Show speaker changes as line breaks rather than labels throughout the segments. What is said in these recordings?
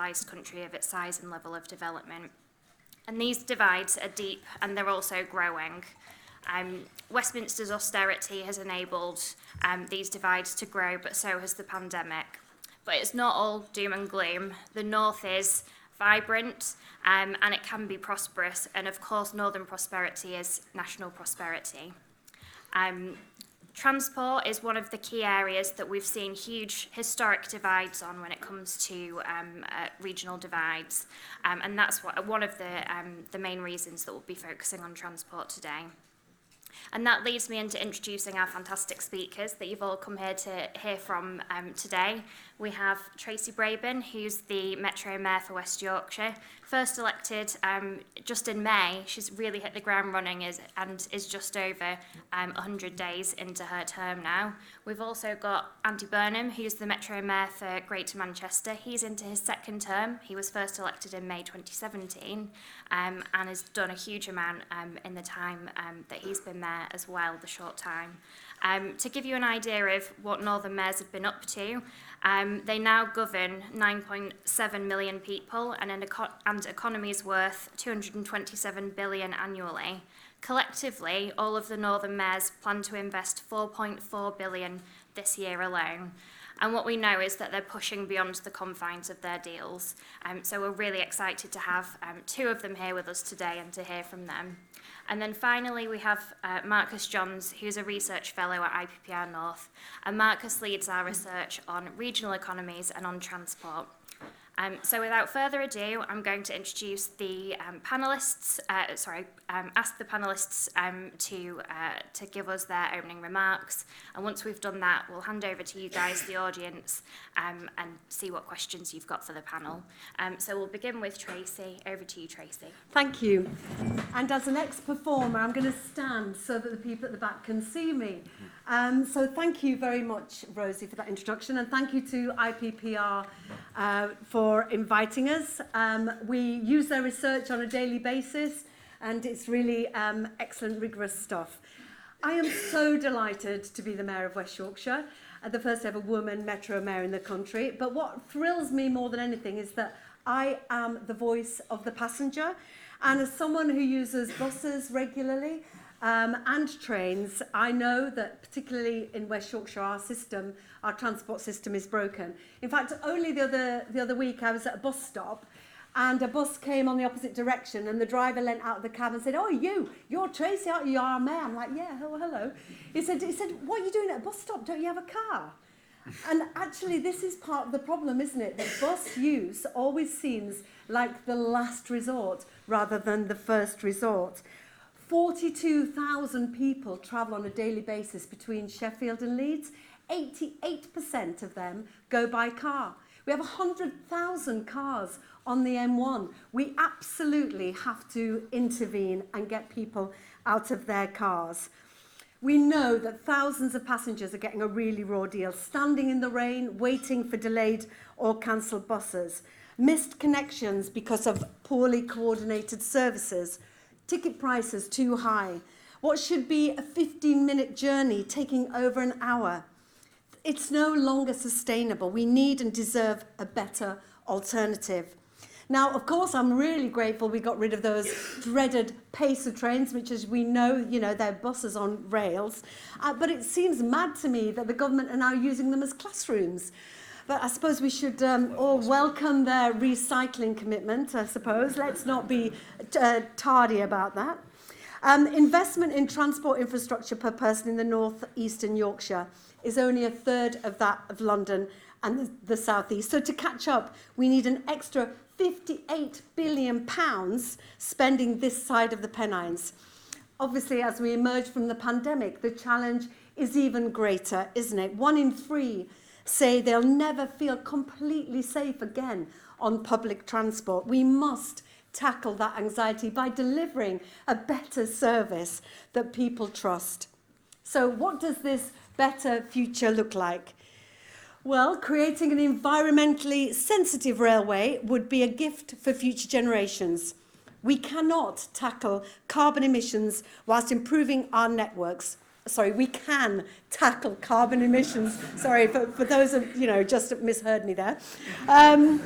civilised country of its size and level of development. And these divides are deep and they're also growing. Westminster's austerity has enabled these divides to grow, but so has the pandemic. But it's not all doom and gloom. The north is vibrant and it can be prosperous, and of course northern prosperity is national prosperity. Transport is one of the key areas that we've seen huge historic divides on when it comes to regional divides, and that's one of the main reasons that we'll be focusing on transport today. And that leads me into introducing our fantastic speakers that you've all come here to hear from today. We have Tracy Brabin, who's the Metro Mayor for West Yorkshire. First elected just in May. She's really hit the ground running and is just over 100 days into her term now. We've also got Andy Burnham, who's the Metro Mayor for Greater Manchester. He's into his second term. He was first elected in May 2017 and has done a huge amount in the time that he's been there as well, the short time. To give you an idea of what Northern Mayors have been up to, they now govern 9.7 million people and economies worth 227 billion annually. Collectively, all of the Northern Mayors plan to invest 4.4 billion this year alone. And what we know is that they're pushing beyond the confines of their deals. So we're really excited to have two of them here with us today and to hear from them. And then finally, we have Marcus Johns, who's a research fellow at IPPR North. And Marcus leads our research on regional economies and on transport. So without further ado, I'm going to introduce the panellists, ask the panellists to give us their opening remarks. And once we've done that, we'll hand over to you guys, the audience, and see what questions you've got for the panel. So we'll begin with Tracy. Over to you, Tracy.
Thank you. And as an ex-performer, I'm going to stand so that the people at the back can see me. So thank you very much, Rosie, for that introduction, and thank you to IPPR for inviting us. We use their research on a daily basis, and it's really excellent, rigorous stuff. I am so delighted to be the Mayor of West Yorkshire, the first ever woman Metro Mayor in the country. But what thrills me more than anything is that I am the voice of the passenger. And as someone who uses buses regularly and trains, I know that particularly in West Yorkshire, our transport system is broken. In fact, only the other week I was at a bus stop and a bus came on the opposite direction and the driver leant out of the cab and said, "Oh, you're Tracy, aren't you? You're our mayor." I'm like, "Yeah, hello." He said, "What are you doing at a bus stop? Don't you have a car?" And actually, this is part of the problem, isn't it? That bus use always seems like the last resort rather than the first resort. 42,000 people travel on a daily basis between Sheffield and Leeds. 88% of them go by car. We have 100,000 cars on the M1. We absolutely have to intervene and get people out of their cars. We know that thousands of passengers are getting a really raw deal, standing in the rain, waiting for delayed or cancelled buses, missed connections because of poorly coordinated services, ticket prices too high, what should be a 15-minute journey taking over an hour. It's no longer sustainable. We need and deserve a better alternative. Now, of course, I'm really grateful we got rid of those dreaded pacer trains, which, as we know, they're buses on rails. But it seems mad to me that the government are now using them as classrooms. But I suppose we should all welcome their recycling commitment, I suppose. Let's not be tardy about that. Investment in transport infrastructure per person in the north eastern Yorkshire is only a third of that of London and the southeast. So to catch up, we need an extra £58 billion spending this side of the Pennines. Obviously, as we emerge from the pandemic, the challenge is even greater, isn't it? 1 in 3 say they'll never feel completely safe again on public transport. We must tackle that anxiety by delivering a better service that people trust. So what does this better future look like? Well, creating an environmentally sensitive railway would be a gift for future generations. We cannot tackle carbon emissions whilst improving our networks. we can tackle carbon emissions. Sorry, for those of, just misheard me there. And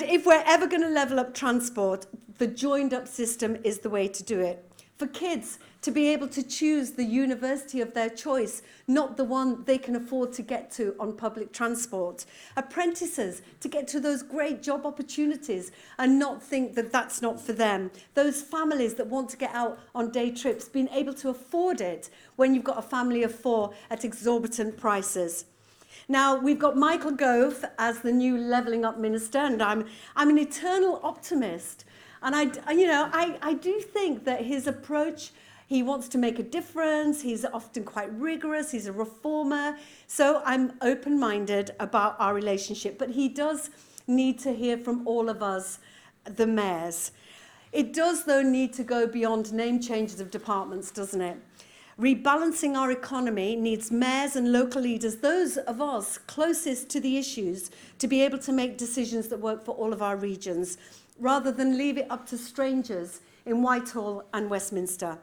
if we're ever going to level up transport, the joined-up system is the way to do it. For kids to be able to choose the university of their choice, not the one they can afford to get to on public transport. Apprentices to get to those great job opportunities and not think that that's not for them. Those families that want to get out on day trips, being able to afford it when you've got a family of 4 at exorbitant prices. Now, we've got Michael Gove as the new Levelling Up Minister, and I'm an eternal optimist. And I do think that his approach, he wants to make a difference. He's often quite rigorous. He's a reformer. So I'm open-minded about our relationship. But he does need to hear from all of us, the mayors. It does, though, need to go beyond name changes of departments, doesn't it? Rebalancing our economy needs mayors and local leaders, those of us closest to the issues, to be able to make decisions that work for all of our regions, rather than leave it up to strangers in Whitehall and Westminster.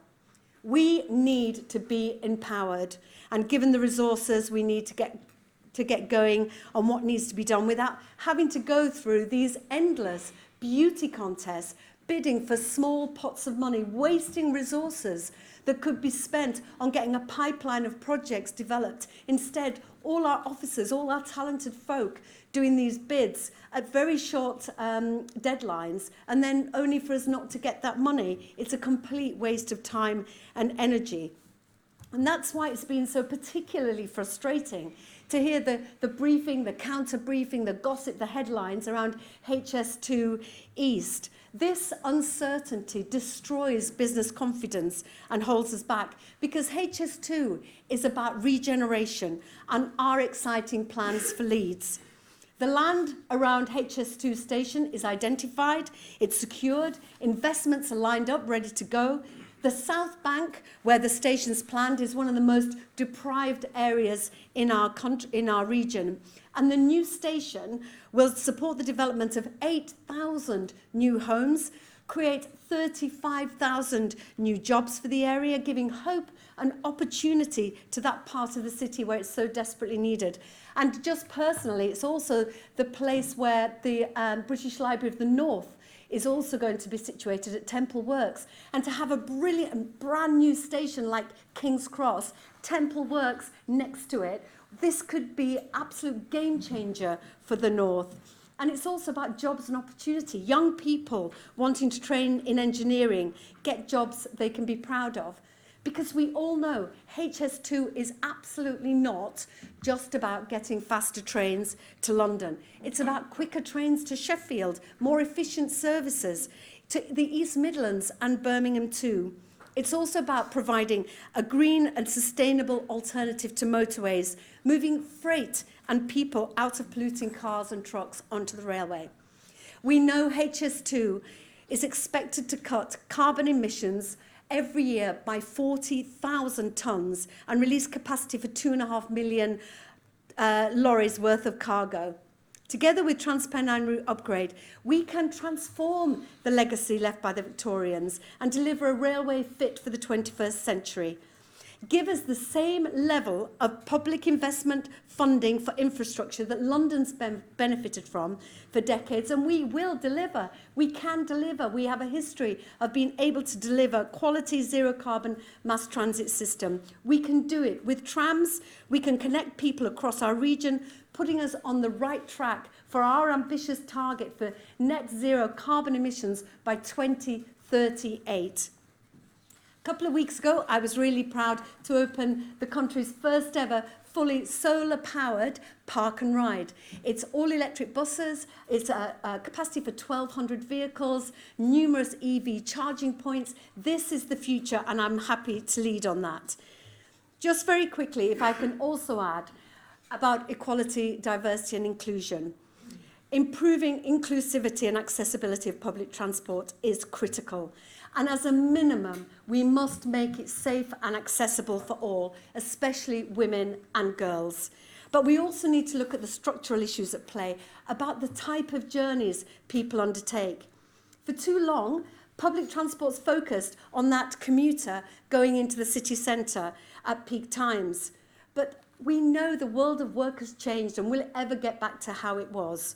We need to be empowered and given the resources we need to get going on what needs to be done without having to go through these endless beauty contests, bidding for small pots of money, wasting resources that could be spent on getting a pipeline of projects developed. Instead, all our officers, all our talented folk doing these bids at very short deadlines, and then only for us not to get that money. It's a complete waste of time and energy. And that's why it's been so particularly frustrating to hear the briefing, the counter-briefing, the gossip, the headlines around HS2 East. This uncertainty destroys business confidence and holds us back because HS2 is about regeneration and our exciting plans for Leeds. The land around HS2 station is identified, it's secured, investments are lined up, ready to go. The South Bank, where the station's planned, is one of the most deprived areas in our region. And the new station will support the development of 8,000 new homes, create 35,000 new jobs for the area, giving hope and opportunity to that part of the city where it's so desperately needed. And just personally, it's also the place where the British Library of the North is also going to be situated at Temple Works. And to have a brilliant brand new station like King's Cross, Temple Works next to it, this could be absolute game changer for the North. And it's also about jobs and opportunity. Young people wanting to train in engineering, get jobs they can be proud of. Because we all know HS2 is absolutely not just about getting faster trains to London. It's about quicker trains to Sheffield, more efficient services to the East Midlands and Birmingham too. It's also about providing a green and sustainable alternative to motorways, moving freight and people out of polluting cars and trucks onto the railway. We know HS2 is expected to cut carbon emissions every year by 40,000 tonnes and release capacity for 2.5 million lorries worth of cargo. Together with Transpennine Route Upgrade, we can transform the legacy left by the Victorians and deliver a railway fit for the 21st century. Give us the same level of public investment funding for infrastructure that London's benefited from for decades, and we will deliver. We can deliver. We have a history of being able to deliver quality zero-carbon mass transit system. We can do it. With trams, we can connect people across our region, putting us on the right track for our ambitious target for net zero carbon emissions by 2038. A couple of weeks ago, I was really proud to open the country's first ever fully solar-powered park and ride. It's all-electric buses, it's a capacity for 1,200 vehicles, numerous EV charging points. This is the future, and I'm happy to lead on that. Just very quickly, if I can also add about equality, diversity and inclusion. Improving inclusivity and accessibility of public transport is critical. And as a minimum, we must make it safe and accessible for all, especially women and girls. But we also need to look at the structural issues at play about the type of journeys people undertake. For too long, Public transport's focused on that commuter going into the city centre at peak times. But we know the world of work has changed, and will it ever get back to how it was?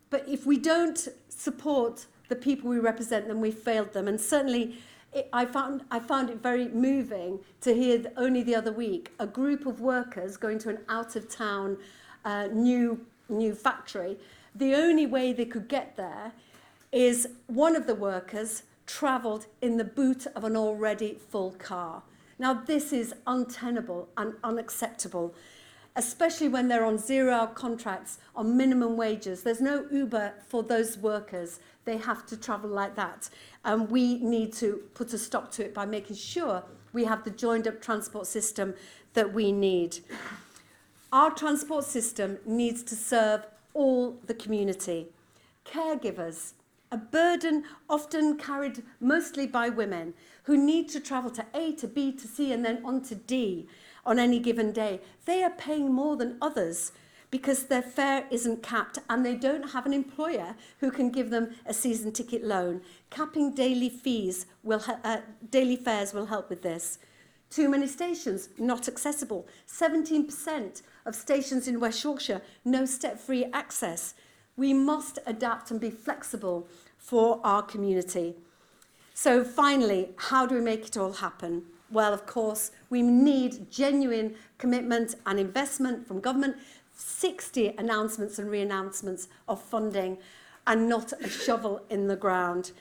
But if we don't support the people we represent, then we've failed them. And certainly, I found it very moving to hear that only the other week a group of workers going to an out-of-town new factory. The only way they could get there is one of the workers travelled in the boot of an already full car. Now, this is untenable and unacceptable, especially when they're on zero-hour contracts on minimum wages. There's no Uber for those workers. They have to travel like that. And we need to put a stop to it by making sure we have the joined-up transport system that we need. Our transport system needs to serve all the community. Caregivers, a burden often carried mostly by women who need to travel to A to B to C and then on to D on any given day. They are paying more than others because their fare isn't capped and they don't have an employer who can give them a season ticket loan. Capping daily fares will help with this. Too many stations, not accessible. 17% of stations in West Yorkshire, no step-free access. We must adapt and be flexible for our community. So finally, how do we make it all happen? Well, of course, we need genuine commitment and investment from government, 60 announcements and re-announcements of funding, and not a shovel in the ground.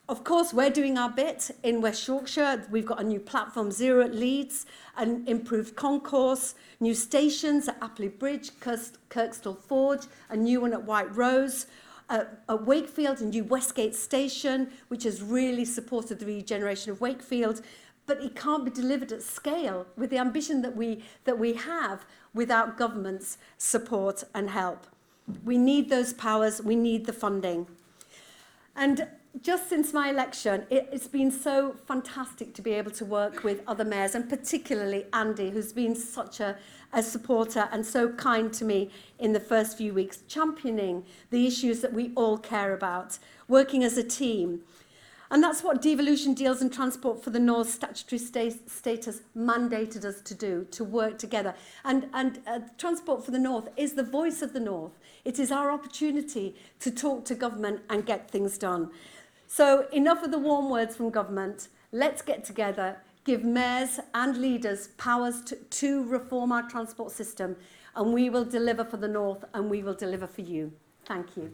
Of course, we're doing our bit in West Yorkshire. We've got a new platform, Zero at Leeds, an improved concourse, new stations at Appley Bridge, Kirkstall Forge, a new one at White Rose, at Wakefield, a new Westgate station, which has really supported the regeneration of Wakefield. But it can't be delivered at scale with the ambition that we have without government's support and help. We need those powers, we need the funding. And just since my election, it's been so fantastic to be able to work with other mayors, and particularly Andy, who's been such a supporter and so kind to me in the first few weeks, championing the issues that we all care about, working as a team. And that's what devolution deals and Transport for the North statutory status mandated us to do, to work together. And Transport for the North is the voice of the North. It is our opportunity to talk to government and get things done. So enough of the warm words from government. Let's get together, give mayors and leaders powers to reform our transport system, and we will deliver for the North and we will deliver for you. Thank you.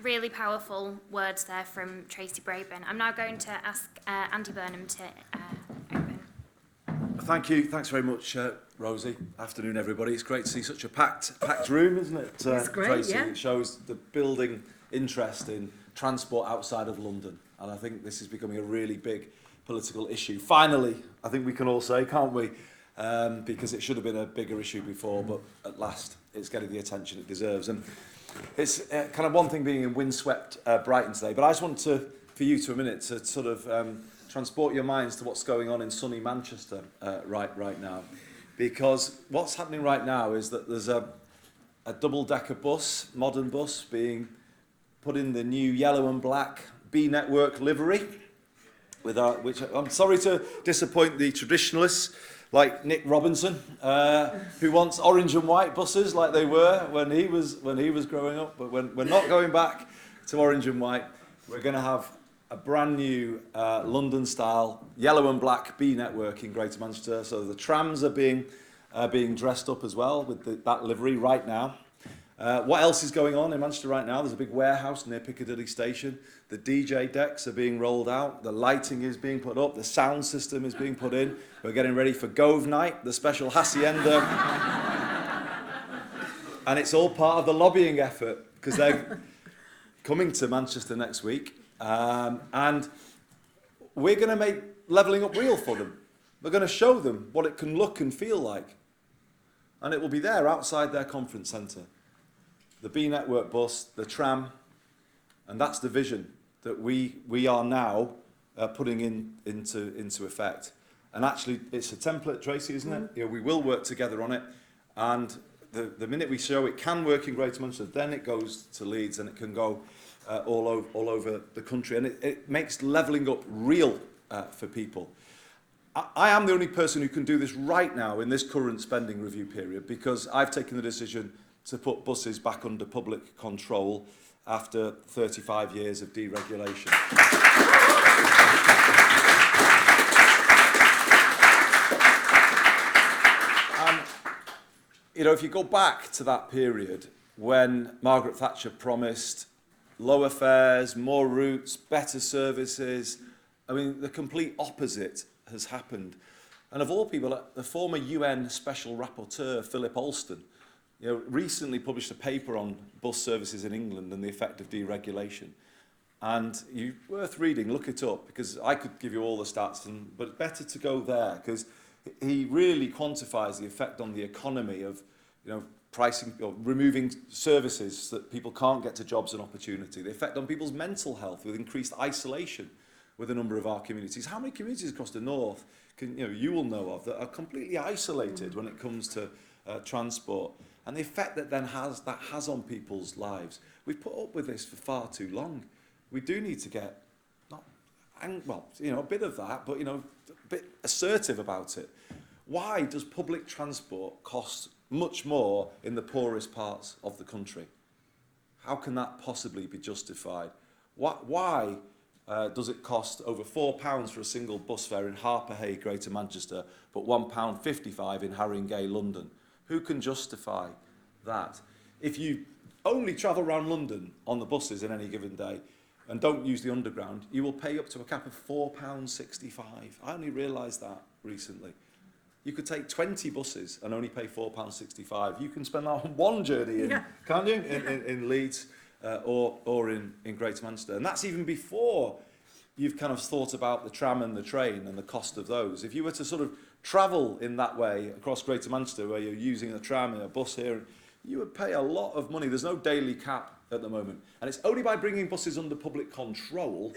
Really powerful words there from Tracy Brabin. I'm now going to ask Andy Burnham to open.
Thank you. Thanks very much, Rosie. Afternoon, everybody. It's great to see such a packed room, isn't it?
It's great,
Tracy.
yeah.
It shows the building interest in transport outside of London. And I think this is becoming a really big political issue. Finally, I think we can all say, can't we? Because it should have been a bigger issue before, but at last it's getting the attention it deserves. And it's kind of one thing being in windswept Brighton today, but I just want for you to a minute to sort of transport your minds to what's going on in sunny Manchester right now. Because what's happening right now is that there's a double-decker bus, modern bus, being put in the new yellow and black B Network livery, which I'm sorry to disappoint the traditionalists, like Nick Robinson, who wants orange and white buses like they were when he was growing up. But we're not going back to orange and white. We're going to have a brand new London-style yellow and black B Network in Greater Manchester. So the trams are being dressed up as well with that livery right now. What else is going on in Manchester right now? There's a big warehouse near Piccadilly Station. The DJ decks are being rolled out. The lighting is being put up. The sound system is being put in. We're getting ready for Gove Night, the special hacienda. And it's all part of the lobbying effort because they're coming to Manchester next week. And we're going to make levelling up real for them. We're going to show them what it can look and feel like. And it will be there outside their conference centre. The B Network bus, the tram, and that's the vision that we are now putting into effect. And actually, it's a template, Tracy, isn't it? You know, we will work together on it. And the minute we show it can work in Greater Manchester, then it goes to Leeds and it can go all over the country. And it makes levelling up real for people. I am the only person who can do this right now in this current spending review period, because I've taken the decision to put buses back under public control after 35 years of deregulation. You know, if you go back to that period when Margaret Thatcher promised lower fares, more routes, better services, I mean, the complete opposite has happened. And of all people, the former UN Special Rapporteur, Philip Alston, you know, recently published a paper on bus services in England and the effect of deregulation. And it's worth reading, look it up, because I could give you all the stats, but it's better to go there, because he really quantifies the effect on the economy of, you know, pricing or removing services so that people can't get to jobs and opportunity, the effect on people's mental health with increased isolation with a number of our communities. How many communities across the north you will know of that are completely isolated when it comes to transport, and the effect that then has on people's lives. We've put up with this for far too long. We do need to get a bit of that, but a bit assertive about it. Why does public transport cost much more in the poorest parts of the country? How can that possibly be justified? Why does it cost over £4 for a single bus fare in Harperhay, Greater Manchester, but £1.55 in Haringey, London? Who can justify that? If you only travel around London on the buses in any given day and don't use the underground, you will pay up to a cap of £4.65. I only realised that recently. You could take 20 buses and only pay £4.65. You can spend that on one journey, can't you? In Leeds or in Greater Manchester. And that's even before you've kind of thought about the tram and the train and the cost of those. If you were to sort of travel in that way across Greater Manchester, where you're using a tram and a bus here, you would pay a lot of money. There's no daily cap at the moment. And it's only by bringing buses under public control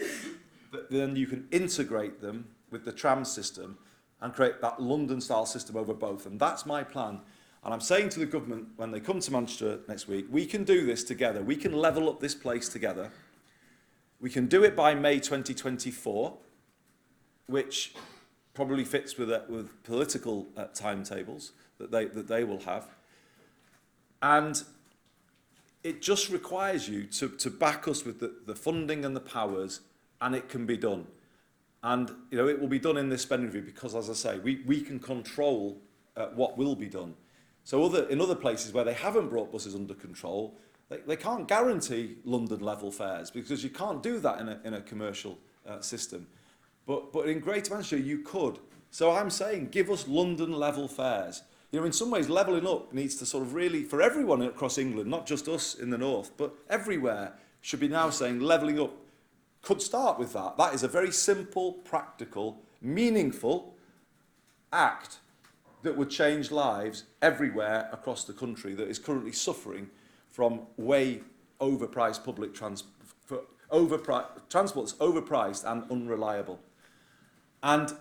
that then you can integrate them with the tram system and create that London-style system over both. And that's my plan. And I'm saying to the government, when they come to Manchester next week, we can do this together. We can level up this place together. We can do it by May 2024, which probably fits with political timetables that they will have. And it just requires you to back us with the funding and the powers, and it can be done. And it will be done in this spending review because, as I say, we can control what will be done. So in other places where they haven't brought buses under control, they can't guarantee London level fares because you can't do that in a commercial system. But in Greater Manchester you could. So I'm saying give us London level fares. In some ways levelling up needs to sort of really, for everyone across England, not just us in the north, but everywhere should be now saying levelling up could start with that. That is a very simple, practical, meaningful act that would change lives everywhere across the country that is currently suffering from way overpriced public transport that's overpriced and unreliable. And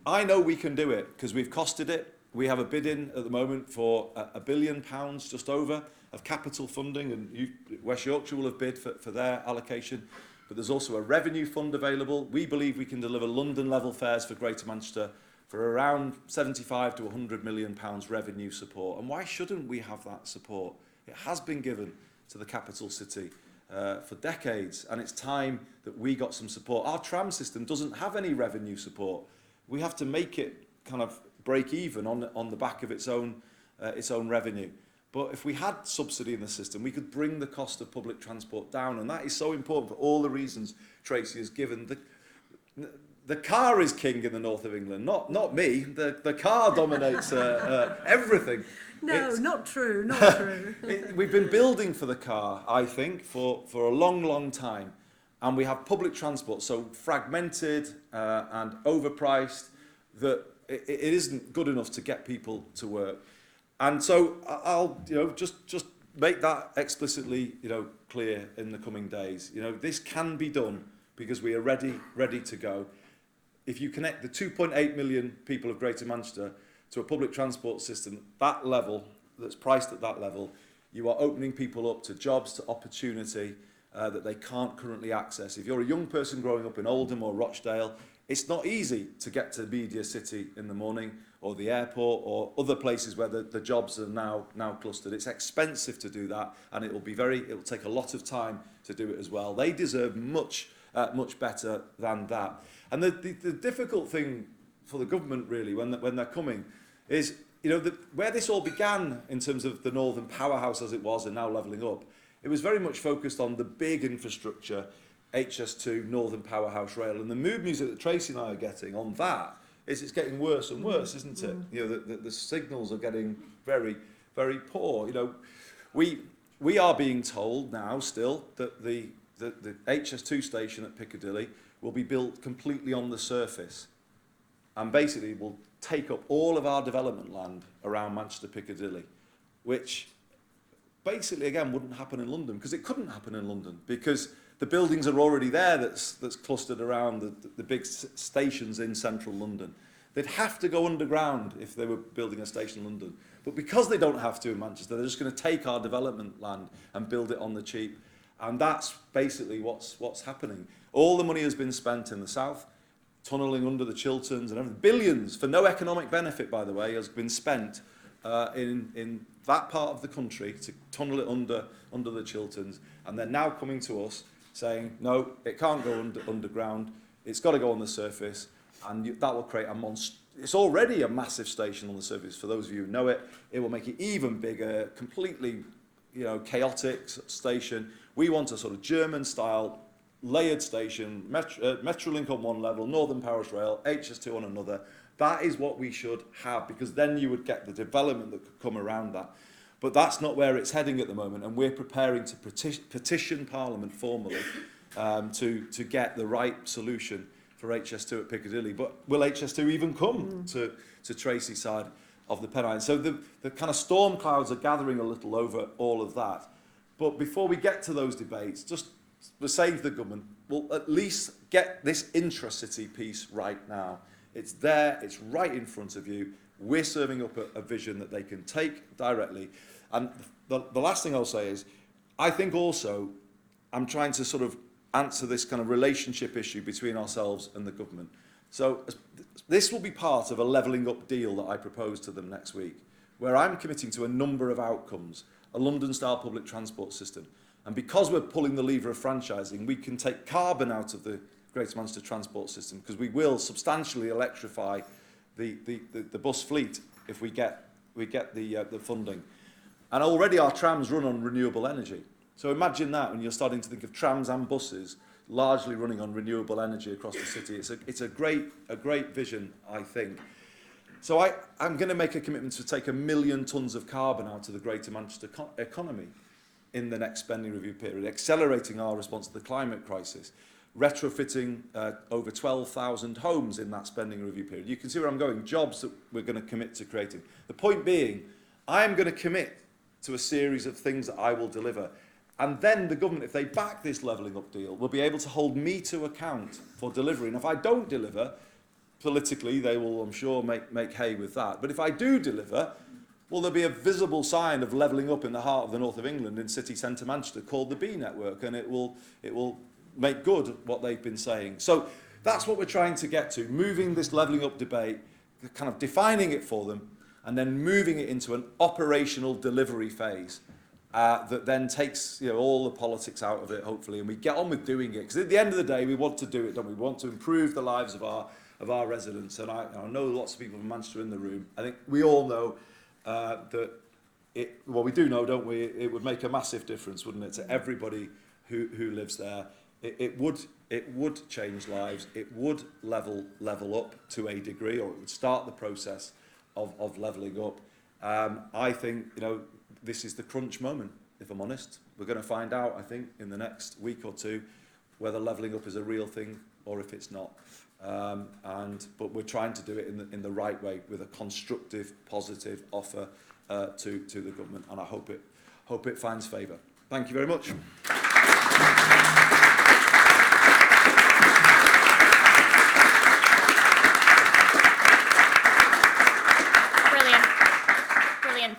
I know we can do it because we've costed it. We have a bid in at the moment for £1 billion, just over, of capital funding, and West Yorkshire will have bid for their allocation. But there's also a revenue fund available. We believe we can deliver London level fares for Greater Manchester for around £75 to £100 million revenue support. And why shouldn't we have that support? It has been given to the capital city for decades, and it's time that we got some support. Our tram system doesn't have any revenue support. We have to make it kind of break even on the back of its own revenue. But if we had subsidy in the system, we could bring the cost of public transport down, and that is so important for all the reasons Tracy has given. The car is king in the north of England, not me. The car dominates everything.
No, not true, not true.
We've been building for the car, I think, for a long, long time. And we have public transport so fragmented and overpriced that it isn't good enough to get people to work. And so I'll just make that explicitly clear in the coming days. This can be done because we are ready to go. if you connect the 2.8 million people of Greater Manchester to a public transport system, that level, that's priced at that level, you are opening people up to jobs, to opportunity that they can't currently access. If you're a young person growing up in Oldham or Rochdale, it's not easy to get to Media City in the morning, or the airport, or other places where the jobs are now clustered. It's expensive to do that, and it will take a lot of time to do it as well. They deserve much better than that. And the difficult thing for the government, really, when they're coming, is, where this all began in terms of the Northern powerhouse as it was and now levelling up, it was very much focused on the big infrastructure, HS2, Northern Powerhouse Rail, and the mood music that Tracy and I are getting on that is it's getting worse and worse, isn't it? The signals are getting very, very poor. We are being told now still that the HS2 station at Piccadilly will be built completely on the surface, and basically will take up all of our development land around Manchester Piccadilly, which basically, again, wouldn't happen in London, because it couldn't happen in London, because the buildings are already there that's clustered around the big stations in central London. They'd have to go underground if they were building a station in London. But because they don't have to in Manchester, they're just going to take our development land and build it on the cheap. And that's basically what's happening. All the money has been spent in the south, tunnelling under the Chilterns and everything. Billions, for no economic benefit, by the way, has been spent in that part of the country to tunnel it under the Chilterns. And they're now coming to us saying, no, it can't go underground, it's got to go on the surface, and that will create it's already a massive station on the surface. For those of you who know it, it will make it even bigger, completely chaotic station. We want a sort of German-style layered station, Metrolink on one level, Northern Powerhouse Rail, HS2 on another. That is what we should have, because then you would get the development that could come around that. But that's not where it's heading at the moment, and we're preparing to petition Parliament formally to get the right solution for HS2 at Piccadilly. But will HS2 even come to Tracy's side of the Pennines? So the kind of storm clouds are gathering a little over all of that. But before we get to those debates, just we're saying to the government, we'll at least get this intra-city piece right now. It's there, it's right in front of you. We're serving up a vision that they can take directly. And the last thing I'll say is, I think also, I'm trying to sort of answer this kind of relationship issue between ourselves and the government. So this will be part of a levelling up deal that I propose to them next week, where I'm committing to a number of outcomes, a London-style public transport system. And because we're pulling the lever of franchising, we can take carbon out of the Greater Manchester transport system, because we will substantially electrify the bus fleet if we get the funding. And already our trams run on renewable energy. So imagine that when you're starting to think of trams and buses largely running on renewable energy across the city. It's a great vision, I think. So I'm going to make a commitment to take 1 million tonnes of carbon out of the Greater Manchester economy in the next spending review period, accelerating our response to the climate crisis, retrofitting over 12,000 homes in that spending review period. You can see where I'm going, jobs that we're going to commit to creating. The point being, I am going to commit to a series of things that I will deliver. And then the government, if they back this levelling up deal, will be able to hold me to account for delivery. And if I don't deliver, politically, they will, I'm sure, make hay with that. But if I do deliver, well, there'll be a visible sign of levelling up in the heart of the north of England, in city centre Manchester, called the B Network, and it will make good what they've been saying. So that's what we're trying to get to, moving this levelling up debate, kind of defining it for them, and then moving it into an operational delivery phase that then takes all the politics out of it, hopefully, and we get on with doing it. Because at the end of the day, we want to do it, don't we? We want to improve the lives of our residents. And I know lots of people from Manchester in the room. I think we all know we do know, don't we? It would make a massive difference, wouldn't it, to everybody who lives there. It would change lives. It would level up to a degree, or it would start the process of levelling up. I think this is the crunch moment, if I'm honest. We're going to find out, I think, in the next week or two, whether levelling up is a real thing or if it's not. But we're trying to do it in the right way, with a constructive, positive offer to the government, and I hope it finds favour. Thank you very much.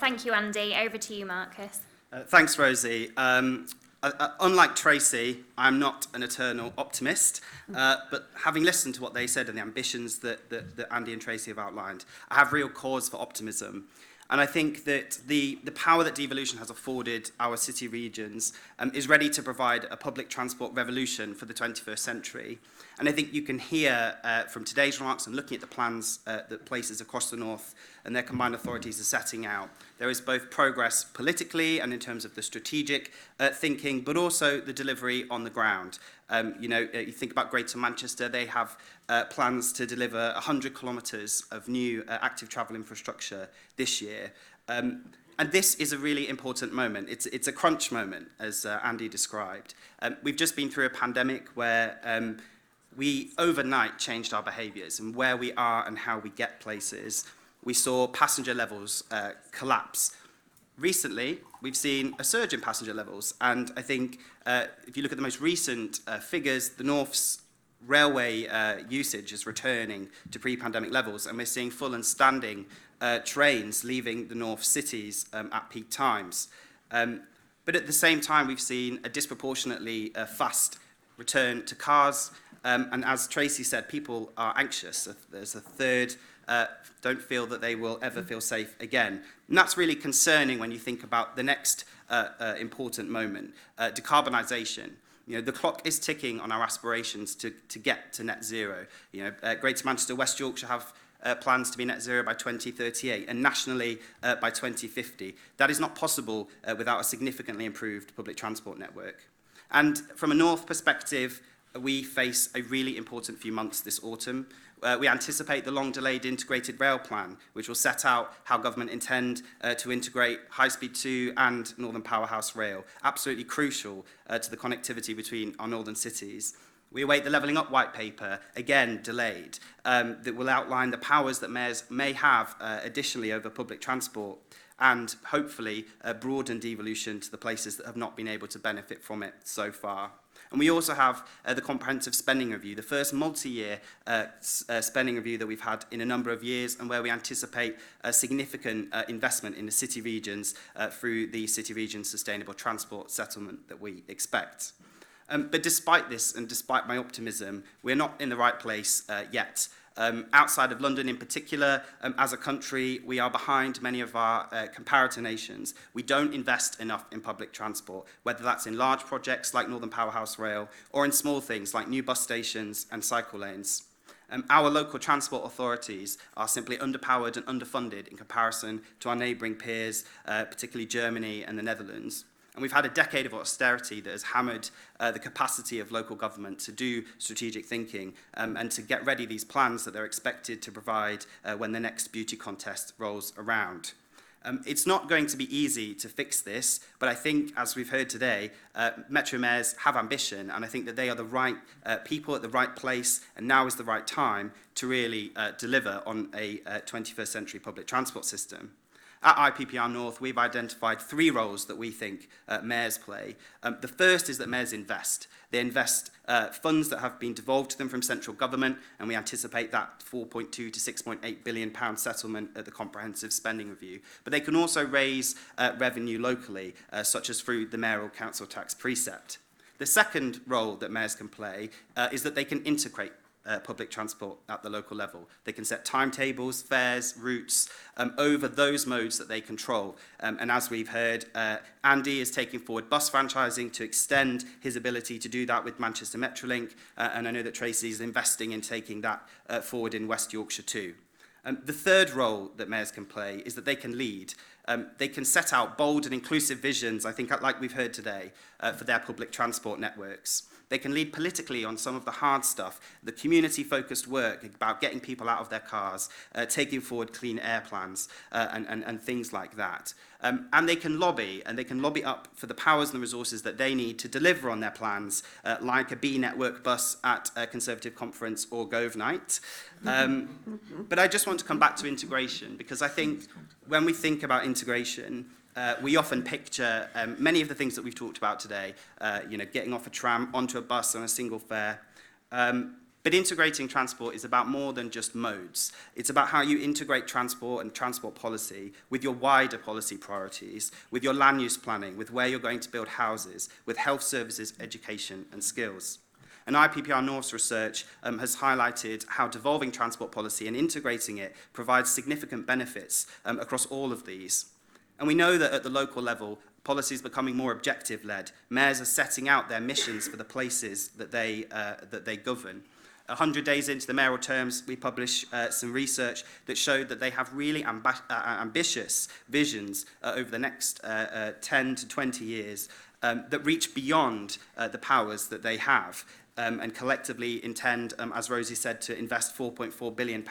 Thank you, Andy. Over to you, Marcus.
Thanks, Rosie. Unlike Tracy, I'm not an eternal optimist, but having listened to what they said and the ambitions that Andy and Tracy have outlined, I have real cause for optimism. And I think that the power that devolution has afforded our city regions is ready to provide a public transport revolution for the 21st century. And I think you can hear from today's remarks and looking at the plans that places across the north and their combined authorities are setting out, there is both progress politically and in terms of the strategic thinking, but also the delivery on the ground. You think about Greater Manchester, they have plans to deliver 100 kilometres of new active travel infrastructure this year. And this is a really important moment. It's a crunch moment, as Andy described. We've just been through a pandemic where we overnight changed our behaviours and where we are and how we get places. We saw passenger levels collapse. Recently, we've seen a surge in passenger levels, and I think if you look at the most recent figures, the North's railway usage is returning to pre-pandemic levels, and we're seeing full and standing trains leaving the North cities at peak times. But at the same time, we've seen a disproportionately fast return to cars, and as Tracy said, people are anxious. There's a third don't feel that they will ever feel safe again. And that's really concerning when you think about the next important moment, decarbonisation. The clock is ticking on our aspirations to get to net zero. Greater Manchester, West Yorkshire have plans to be net zero by 2038 and nationally by 2050. That is not possible without a significantly improved public transport network. And from a North perspective, we face a really important few months this autumn. We anticipate the long-delayed integrated rail plan, which will set out how government intend to integrate High Speed 2 and Northern Powerhouse Rail, absolutely crucial to the connectivity between our northern cities. We await the Levelling Up white paper, again delayed, that will outline the powers that mayors may have additionally over public transport and hopefully broaden devolution to the places that have not been able to benefit from it so far. And we also have the comprehensive spending review, the first multi-year spending review that we've had in a number of years, and where we anticipate a significant investment in the city regions through the City Region Sustainable Transport Settlement that we expect. But despite this, and despite my optimism, we're not in the right place yet. Outside of London in particular, as a country, we are behind many of our comparator nations. We don't invest enough in public transport, whether that's in large projects like Northern Powerhouse Rail or in small things like new bus stations and cycle lanes. Our local transport authorities are simply underpowered and underfunded in comparison to our neighbouring peers, particularly Germany and the Netherlands. And we've had a decade of austerity that has hammered the capacity of local government to do strategic thinking and to get ready these plans that they're expected to provide when the next beauty contest rolls around. It's not going to be easy to fix this, but I think, as we've heard today, Metro mayors have ambition, and I think that they are the right people at the right place, and now is the right time to really deliver on a 21st century public transport system. At IPPR North, we've identified 3 roles that we think mayors play. The first is that mayors invest. They invest funds that have been devolved to them from central government, and we anticipate that 4.2 to 6.8 billion pound settlement at the comprehensive spending review. But they can also raise revenue locally, such as through the mayoral council tax precept. The second role that mayors can play is that they can integrate public transport at the local level. They can set timetables, fares, routes over those modes that they control. And as we've heard, Andy is taking forward bus franchising to extend his ability to do that with Manchester Metrolink, and I know that Tracy is investing in taking that forward in West Yorkshire too. The third role that mayors can play is that they can lead. They can set out bold and inclusive visions, I think like we've heard today, for their public transport networks. They can lead politically on some of the hard stuff, the community-focused work about getting people out of their cars, taking forward clean air plans, and things like that. And they can lobby up for the powers and the resources that they need to deliver on their plans, like a B network bus at a Conservative conference or Gove Night. But I just want to come back to integration, because I think when we think about integration, we often picture many of the things that we've talked about today, getting off a tram, onto a bus on a single fare. But integrating transport is about more than just modes. It's about how you integrate transport and transport policy with your wider policy priorities, with your land use planning, with where you're going to build houses, with health services, education and skills. And IPPR North's research has highlighted how devolving transport policy and integrating it provides significant benefits across all of these. And we know that at the local level, policy is becoming more objective-led. Mayors are setting out their missions for the places that they govern. 100 days into the mayoral terms, we published some research that showed that they have really ambitious visions over the next 10 to 20 years that reach beyond the powers that they have. And collectively intend, as Rosie said, to invest £4.4 billion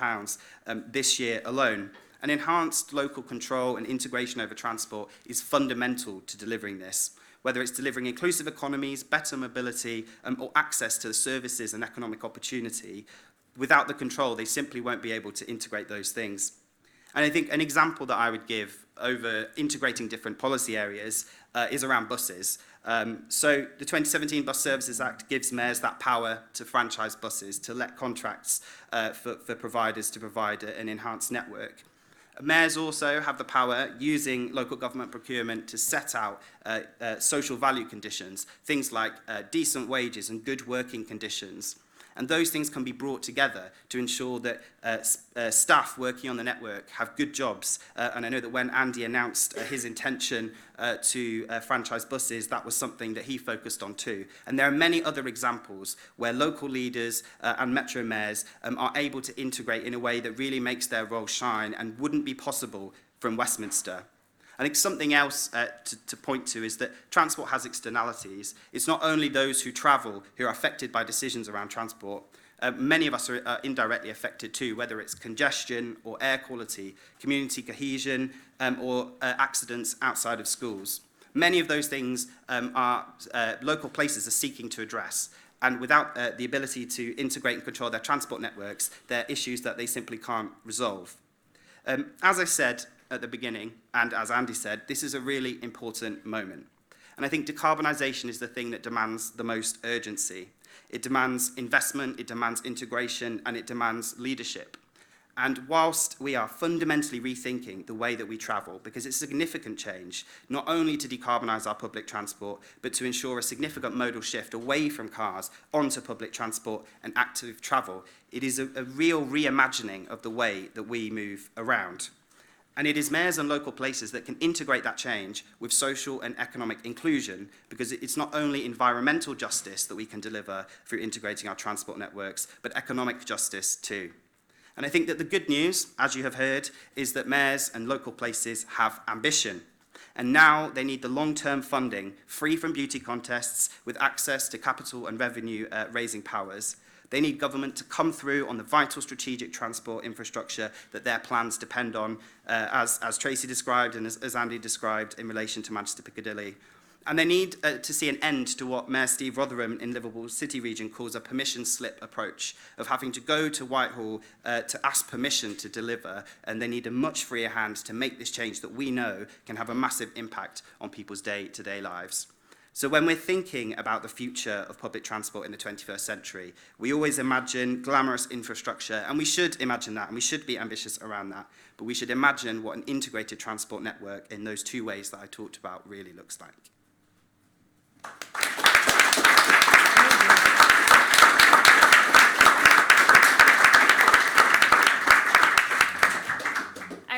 this year alone. And enhanced local control and integration over transport is fundamental to delivering this, whether it's delivering inclusive economies, better mobility, or access to the services and economic opportunity. Without the control, they simply won't be able to integrate those things. And I think an example that I would give over integrating different policy areas is around buses. So the 2017 Bus Services Act gives mayors that power to franchise buses, to let contracts for providers to provide an enhanced network. Mayors also have the power, using local government procurement, to set out social value conditions, things like decent wages and good working conditions. And those things can be brought together to ensure that staff working on the network have good jobs. And I know that when Andy announced his intention to franchise buses, that was something that he focused on too. And there are many other examples where local leaders and metro mayors are able to integrate in a way that really makes their role shine and wouldn't be possible from Westminster. I think something else to point to is that transport has externalities. It's not only those who travel who are affected by decisions around transport. Many of us are indirectly affected too, whether it's congestion or air quality, community cohesion, or accidents outside of schools. Many of those things local places are seeking to address. And without the ability to integrate and control their transport networks, they're issues that they simply can't resolve. As I said at the beginning, and as Andy said, this is a really important moment. And I think decarbonisation is the thing that demands the most urgency. It demands investment, it demands integration, and it demands leadership. And whilst we are fundamentally rethinking the way that we travel, because it's a significant change, not only to decarbonise our public transport, but to ensure a significant modal shift away from cars onto public transport and active travel, it is a real reimagining of the way that we move around. And it is mayors and local places that can integrate that change with social and economic inclusion, because it's not only environmental justice that we can deliver through integrating our transport networks, but economic justice too. And I think that the good news, as you have heard, is that mayors and local places have ambition. And now they need the long-term funding, free from beauty contests, with access to capital and revenue raising powers. They need government to come through on the vital strategic transport infrastructure that their plans depend on, as Tracy described and as Andy described in relation to Manchester Piccadilly. And they need to see an end to what Mayor Steve Rotherham in Liverpool City region calls a permission slip approach, of having to go to Whitehall to ask permission to deliver, and they need a much freer hand to make this change that we know can have a massive impact on people's day-to-day lives. So when we're thinking about the future of public transport in the 21st century, we always imagine glamorous infrastructure, and we should imagine that, and we should be ambitious around that, but we should imagine what an integrated transport network in those two ways that I talked about really looks like.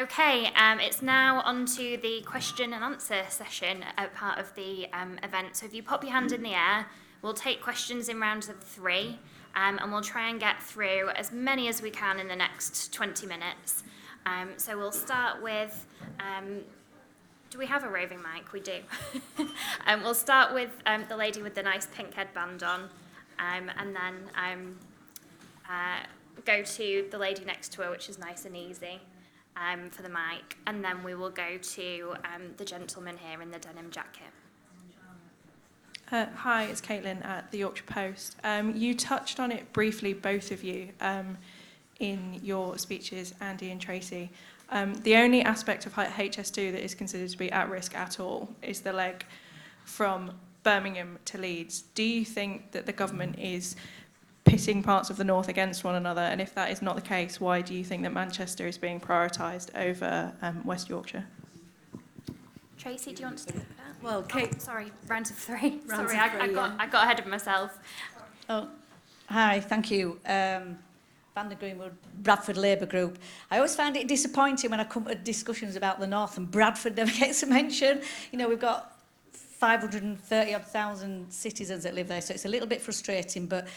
Okay, it's now on to the question and answer session part of the event. So if you pop your hand in the air, we'll take questions in rounds of 3, and we'll try and get through as many as we can in the next 20 minutes. So we'll start with, do we have a roving mic? We do. We'll start with the lady with the nice pink headband on, and then go to the lady next to her, which is nice and easy. For the mic, and then we will go to the gentleman here in the denim jacket.
Hi, it's Caitlin at the Yorkshire Post. You touched on it briefly, both of you, in your speeches, Andy and Tracy. The only aspect of HS2 that is considered to be at risk at all is the leg from Birmingham to Leeds. Do you think that the government is pitting parts of the north against one another? And if that is not the case, why do you think that Manchester is being prioritised over West Yorkshire?
Tracy, do you want to take that?
Well, Kate,
Sorry, round of three.
Round
Sorry,
of
I
three,
got ahead of myself.
Oh, hi, thank you. Van der Greenwood, Bradford Labour Group. I always find it disappointing when I come to discussions about the North and Bradford never gets a mention. You know, we've got 530,000 citizens that live there, so it's a little bit frustrating, but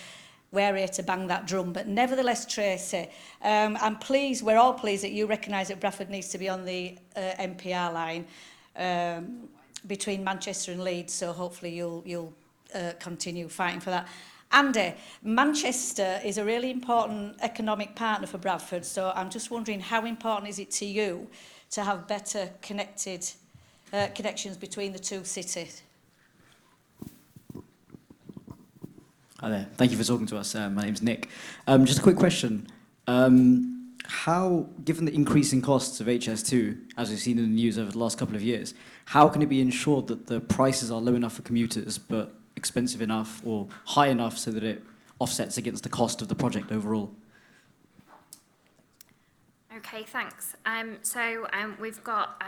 we're here to bang that drum. But nevertheless, Tracy, I'm pleased, we're all pleased that you recognise that Bradford needs to be on the NPR line between Manchester and Leeds, so hopefully you'll continue fighting for that. Andy, Manchester is a really important economic partner for Bradford, so I'm just wondering how important is it to you to have better connected connections between the two cities?
Hi there. Thank you for talking to us. My name's Nick. Just a quick question. How, given the increasing costs of HS2, as we've seen in the news over the last couple of years, how can it be ensured that the prices are low enough for commuters but expensive enough or high enough so that it offsets against the cost of the project overall?
Okay, thanks. We've got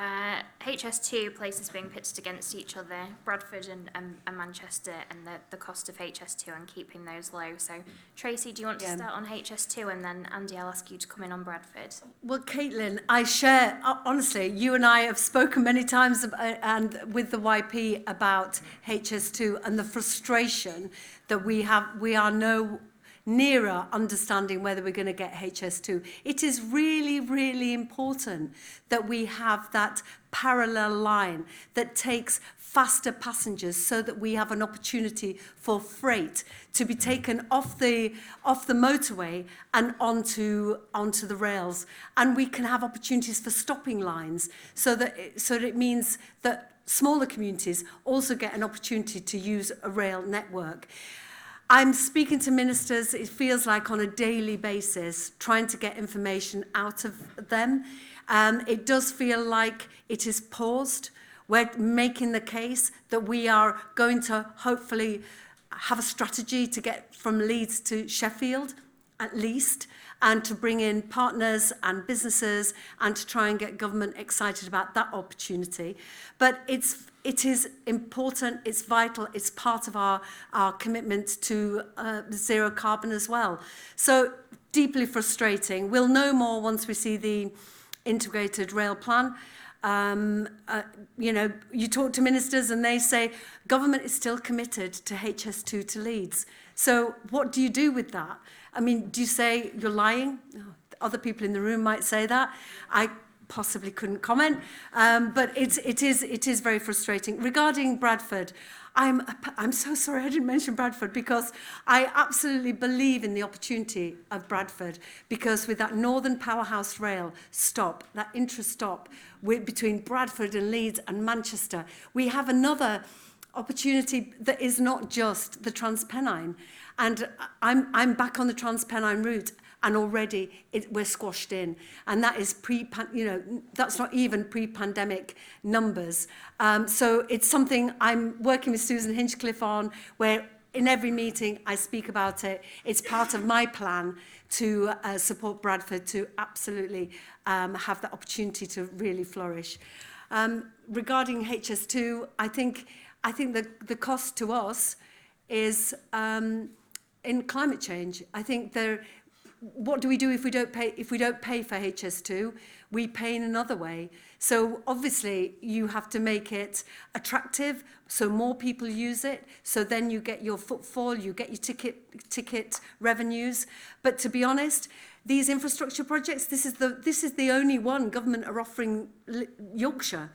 HS2 places being pitted against each other, Bradford and Manchester, and the cost of HS2 and keeping those low. So, Tracy, do you want to start on HS2, and then Andy, I'll ask you to come in on Bradford.
well, Caitlin, I share, honestly, you and I have spoken many times and with the YP about HS2 and the frustration that we are no nearer understanding whether we're going to get HS2. It is really, really important that we have that parallel line that takes faster passengers so that we have an opportunity for freight to be taken off the motorway and onto the rails, and we can have opportunities for stopping lines so that it means that smaller communities also get an opportunity to use a rail network. I'm speaking to ministers, it feels like on a daily basis, trying to get information out of them. It does feel like it is paused. We're making the case that we are going to hopefully have a strategy to get from Leeds to Sheffield, at least, and to bring in partners and businesses and to try and get government excited about that opportunity. But it is important, it's vital, it's part of our commitment to zero carbon as well. So deeply frustrating. We'll know more once we see the integrated rail plan. You talk to ministers and they say government is still committed to HS2 to Leeds. So what do you do with that? I mean, do you say you're lying? Other people in the room might say that. I possibly couldn't comment, but it is very frustrating. Regarding Bradford, I'm so sorry I didn't mention Bradford, because I absolutely believe in the opportunity of Bradford, because with that Northern Powerhouse Rail stop, that intra-stop between Bradford and Leeds and Manchester, we have another opportunity that is not just the Transpennine. And I'm back on the Transpennine route, and already we're squashed in, and that is that's not even pre-pandemic numbers. So it's something I'm working with Susan Hinchcliffe on, where in every meeting I speak about it. It's part of my plan to support Bradford to absolutely have the opportunity to really flourish. Regarding HS2, I think the cost to us is in climate change. I think what do we do if we don't pay for HS2? We pay in another way. So obviously you have to make it attractive so more people use it, so then you get your footfall, you get your ticket revenues. But to be honest, these infrastructure projects, this is the only one government are offering Yorkshire.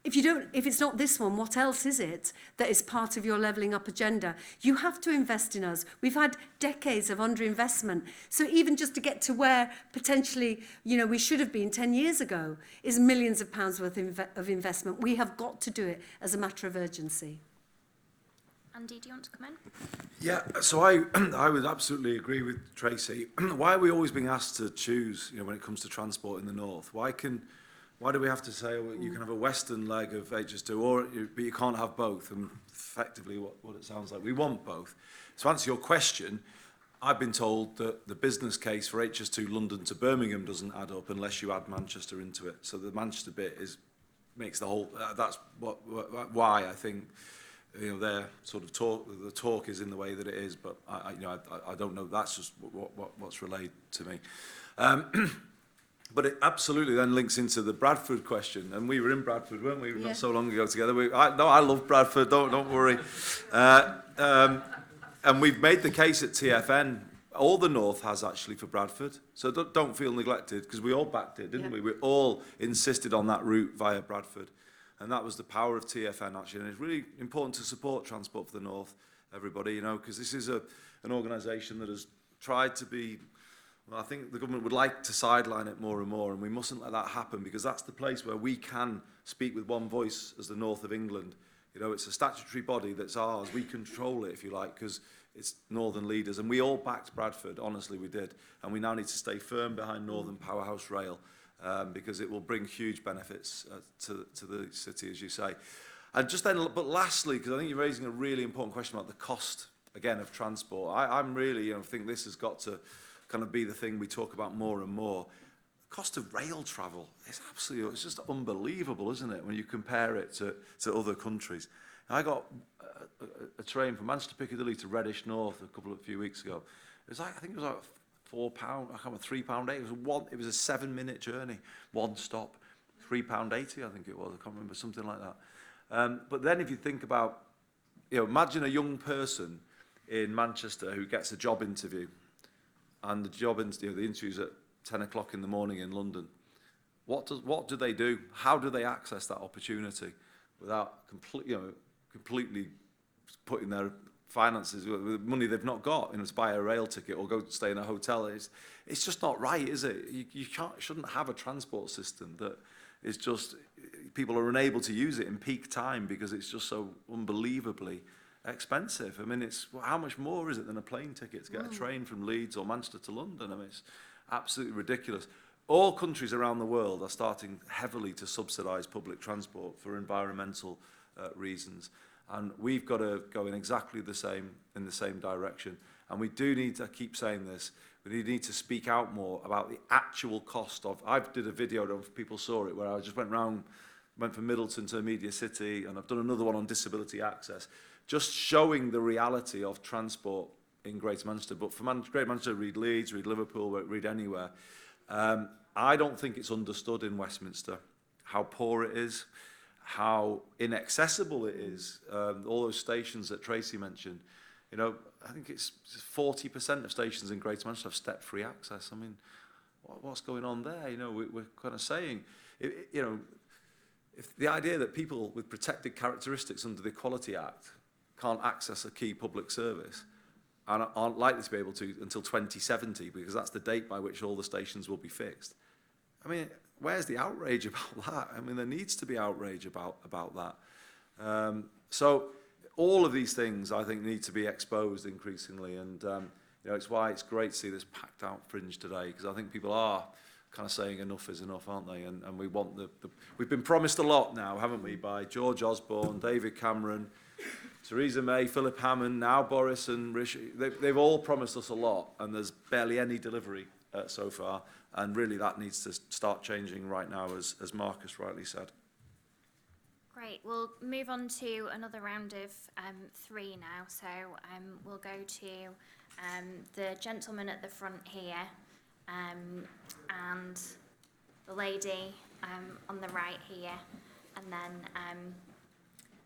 If it's not this one, what else is it that is part of your levelling up agenda? You have to invest in us. We've had decades of underinvestment. So even just to get to where potentially, we should have been 10 years ago is millions of pounds worth of investment. We have got to do it as a matter of urgency.
Andy, do you want to come in?
Yeah, so I would absolutely agree with Tracy. Why are we always being asked to choose, when it comes to transport in the north? Why do we have to say you can have a western leg of HS2, but you can't have both? And effectively what it sounds like, we want both. To answer your question, I've been told that the business case for HS2 London to Birmingham doesn't add up unless you add Manchester into it. So the Manchester bit makes the whole. That's why I think their sort of the talk is in the way that it is. But I don't know. That's just what's relayed to me. But it absolutely then links into the Bradford question, and we were in Bradford, weren't we? Not so long ago together. I love Bradford. Don't worry. And we've made the case at TFN. All the North has actually for Bradford, so don't feel neglected because we all backed it, didn't we? We all insisted on that route via Bradford, and that was the power of TFN actually. And it's really important to support Transport for the North, everybody, because this is an organisation that has tried to be. Well, I think the government would like to sideline it more and more, and we mustn't let that happen because that's the place where we can speak with one voice as the North of England. It's a statutory body that's ours. We control it, if you like, because it's Northern leaders. And we all backed Bradford, honestly, we did. And we now need to stay firm behind Northern Powerhouse Rail because it will bring huge benefits to the city, as you say. And just then, but lastly, because I think you're raising a really important question about the cost, again, of transport. I'm really, think this has got to kind of be the thing we talk about more and more. The cost of rail travel is it's just unbelievable, isn't it, when you compare it to other countries. I got a train from Manchester Piccadilly to Reddish North a few weeks ago. It was like, I think it was like £4, I can't remember, £3.80. It was a 7-minute journey, one stop, £3.80, I think it was. I can't remember, something like that. But then if you think about, imagine a young person in Manchester who gets a job interview, and the interview's at 10 o'clock in the morning in London. What do they do? How do they access that opportunity without completely putting their finances with money they've not got, to buy a rail ticket or go stay in a hotel? It's just not right, is it? You shouldn't have a transport system that is just people are unable to use it in peak time because it's just so unbelievably expensive. I mean, how much more is it than a plane ticket to get a train from Leeds or Manchester to London? I mean, it's absolutely ridiculous. All countries around the world are starting heavily to subsidise public transport for environmental reasons, and we've got to go in exactly the same direction. And we do need to, I keep saying this, we need to speak out more about the actual cost of. I did a video, I don't know if people saw it, where I just went from Middleton to Media City, and I've done another one on disability access, just showing the reality of transport in Greater Manchester. But for Greater Manchester, read Leeds, read Liverpool, read anywhere. I don't think it's understood in Westminster how poor it is, how inaccessible it is. All those stations that Tracy mentioned, I think it's 40% of stations in Greater Manchester have step-free access. I mean, what's going on there? We're kind of saying, if the idea that people with protected characteristics under the Equality Act can't access a key public service and aren't likely to be able to until 2070, because that's the date by which all the stations will be fixed. I mean, where's the outrage about that? I mean, there needs to be outrage about that. So all of these things, I think, need to be exposed increasingly, and it's why it's great to see this packed out Fringe today, because I think people are kind of saying enough is enough, aren't they? And we want we've been promised a lot now, haven't we, by George Osborne, David Cameron, Theresa May, Philip Hammond, now Boris and Rishi. They've all promised us a lot, and there's barely any delivery so far. And really, that needs to start changing right now, as Marcus rightly said.
Great. We'll move on to another round of 3 now. So we'll go to the gentleman at the front here, and the lady on the right here, and then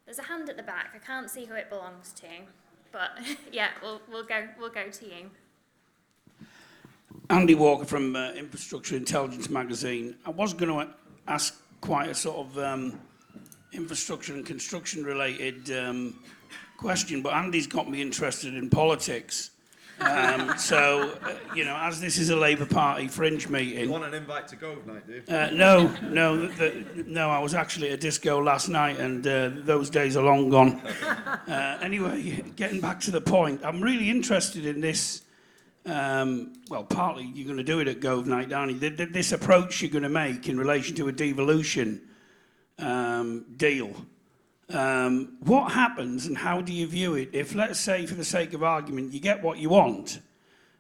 there's a hand at the back. I can't see who it belongs to, but yeah, we'll go to you.
Andy Walker from Infrastructure Intelligence magazine. I was going to ask quite a sort of infrastructure and construction related question, but Andy's got me interested in politics. So, as this is a Labour Party fringe meeting...
You want an invite to go tonight, do you?
No, I was actually at a disco last night, and those days are long gone. Anyway, getting back to the point, I'm really interested in this... partly you're going to do it at Gove Night, aren't you? This approach you're going to make in relation to a devolution deal. What happens and how do you view it if, let's say, for the sake of argument, you get what you want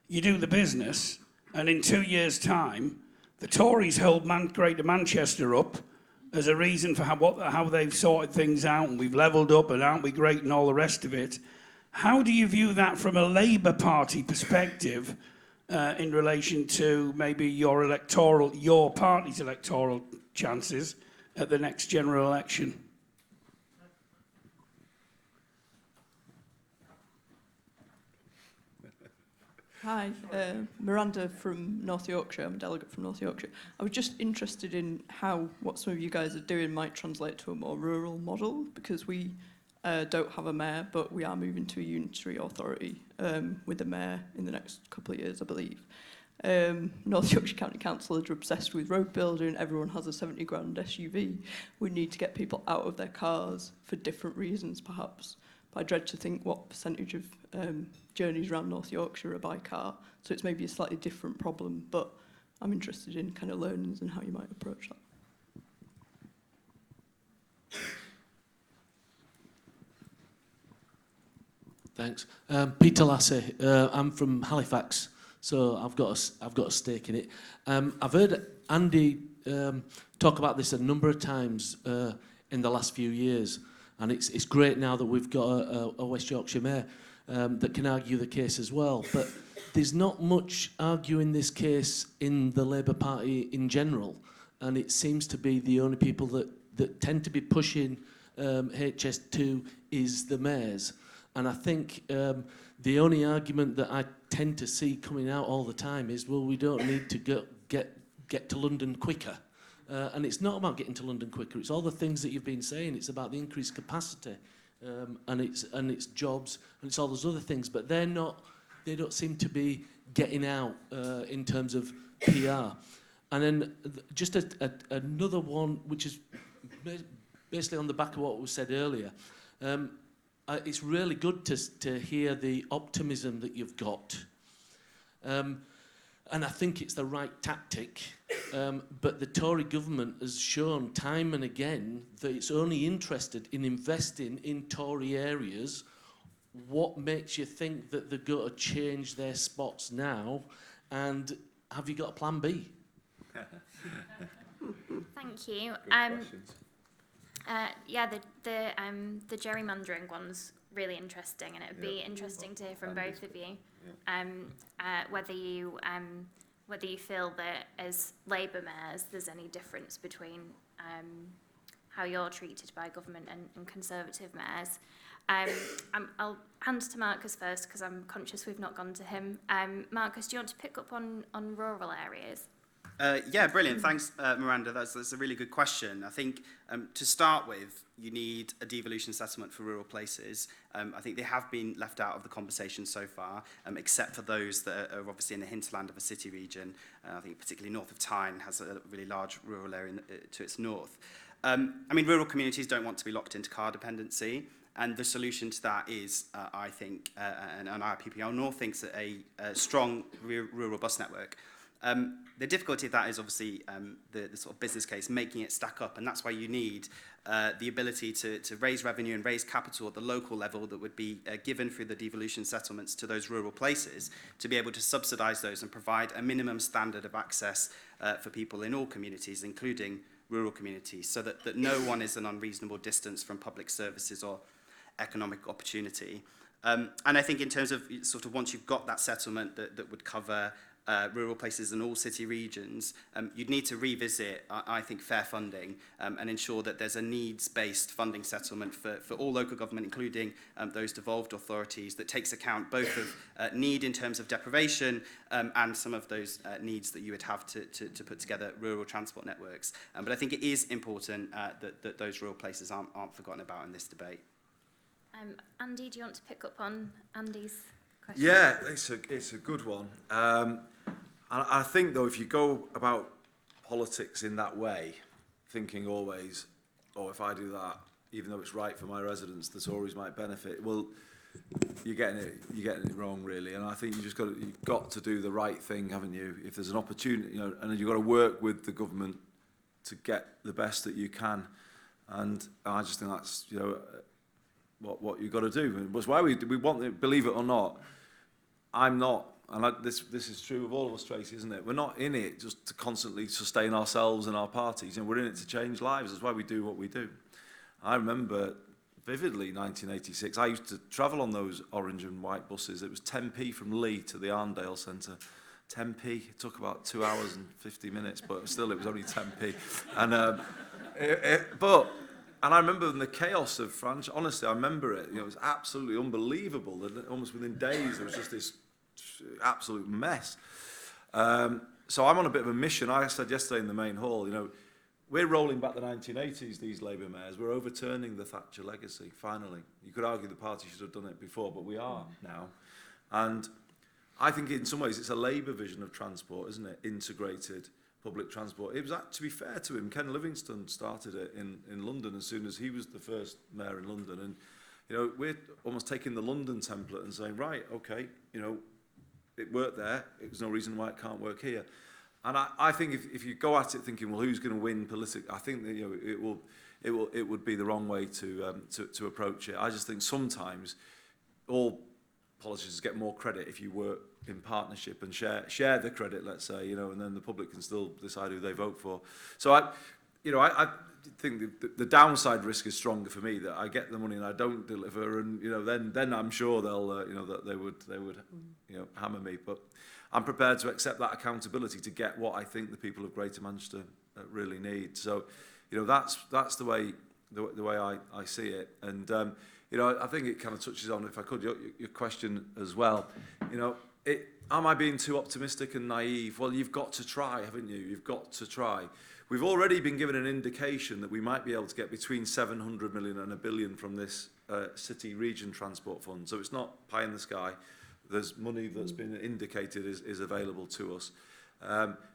you do the business, and in 2 years' time, the Tories hold Greater Manchester up as a reason for how they've sorted things out, and we've levelled up, and aren't we great, and all the rest of it. How do you view that from a Labour Party perspective in relation to maybe your party's electoral chances at the next general election?
Hi, Miranda from North Yorkshire. I'm a delegate from North Yorkshire. I was just interested in how what some of you guys are doing might translate to a more rural model, because we don't have a mayor, but we are moving to a unitary authority with a mayor in the next couple of years, I believe. North Yorkshire County Councillors are obsessed with road building. Everyone has a 70 grand SUV. We need to get people out of their cars for different reasons, perhaps. But I dread to think what percentage of journeys around North Yorkshire are by car. So it's maybe a slightly different problem, but I'm interested in kind of learnings and how you might approach that.
Thanks. Peter Lassie. I'm from Halifax, so I've got a stake in it. I've heard Andy talk about this a number of times in the last few years, and it's great now that we've got a West Yorkshire mayor that can argue the case as well. But there's not much arguing this case in the Labour Party in general, and it seems to be the only people that tend to be pushing HS2 is the mayors. And I think the only argument that I tend to see coming out all the time is, well, we don't need to get to London quicker. And it's not about getting to London quicker. It's all the things that you've been saying. It's about the increased capacity, and it's jobs, and it's all those other things. But they don't seem to be getting out in terms of PR. And then just another one, which is basically on the back of what was said earlier. It's really good to hear the optimism that you've got. And I think it's the right tactic. But the Tory government has shown time and again that it's only interested in investing in Tory areas. What makes you think that they're going to change their spots now? And have you got a plan B?
Thank you. Yeah, the gerrymandering one's really interesting, and it would be interesting to hear from both of you, whether you feel that as Labour mayors there's any difference between how you're treated by government and Conservative mayors. I'll hand to Marcus first because I'm conscious we've not gone to him. Marcus, do you want to pick up on rural areas?
Yeah, brilliant. Thanks, Miranda. That's a really good question. I think to start with, you need a devolution settlement for rural places. I think they have been left out of the conversation so far, except for those that are obviously in the hinterland of a city region. I think particularly north of Tyne has a really large rural area to its north. I mean, rural communities don't want to be locked into car dependency. And the solution to that is, I think, and IPPR North thinks that a strong rural bus network. The difficulty of that is obviously the sort of business case, making it stack up, and that's why you need the ability to raise revenue and raise capital at the local level that would be given through the devolution settlements to those rural places to be able to subsidise those and provide a minimum standard of access for people in all communities, including rural communities, so that no one is an unreasonable distance from public services or economic opportunity. And I think in terms of sort of once you've got that settlement that would cover rural places in all city regions, you'd need to revisit, I think, fair funding and ensure that there's a needs-based funding settlement for all local government, including those devolved authorities, that takes account both of need in terms of deprivation and some of those needs that you would have to put together rural transport networks. But I think it is important that those rural places aren't forgotten about in this debate.
Andy, do you want to pick up on Andy's question?
Yeah, it's a good one. I think, though, if you go about politics in that way, thinking always, oh, if I do that, even though it's right for my residents, the Tories might benefit, well, you're getting it wrong, really. And I think you've got to do the right thing, haven't you? If there's an opportunity, and you've got to work with the government to get the best that you can. And I just think that's, what you've got to do. And that's why we want it, believe it or not. I'm not and this is true of all of us, Tracy, isn't it? We're not in it just to constantly sustain ourselves and our parties. We're in it to change lives. That's why we do what we do. I remember vividly 1986. I used to travel on those orange and white buses. It was 10p from Lee to the Arndale Centre. 10p. It took about 2 hours and 50 minutes, but still it was only 10p. And and I remember the chaos of France. Honestly, I remember it. It was absolutely unbelievable. That almost within days there was just this absolute mess. So I'm on a bit of a mission. I said yesterday in the main hall, we're rolling back the 1980s, these Labour mayors. We're overturning the Thatcher legacy, finally. You could argue the party should have done it before, but we are now. And I think in some ways it's a Labour vision of transport, isn't it? Integrated public transport. It was, to be fair to him, Ken Livingstone started it in London as soon as he was the first mayor in London. And, we're almost taking the London template and saying, right, okay, it worked there. There's no reason why it can't work here. And I think if you go at it thinking, well, who's going to win politically, I think that, it would be the wrong way to approach it. I just think sometimes all politicians get more credit if you work in partnership and share the credit, let's say, and then the public can still decide who they vote for. So I think the downside risk is stronger for me, that I get the money and I don't deliver, and then I'm sure they'll that they would hammer me. But I'm prepared to accept that accountability to get what I think the people of Greater Manchester really need. So that's the way I see it. And I think it kind of touches on, if I could, your question as well. Am I being too optimistic and naive? Well, you've got to try, haven't you? You've got to try. We've already been given an indication that we might be able to get between 700 million and £1 billion from this city region transport fund. So it's not pie in the sky. There's money that's been indicated is available to us.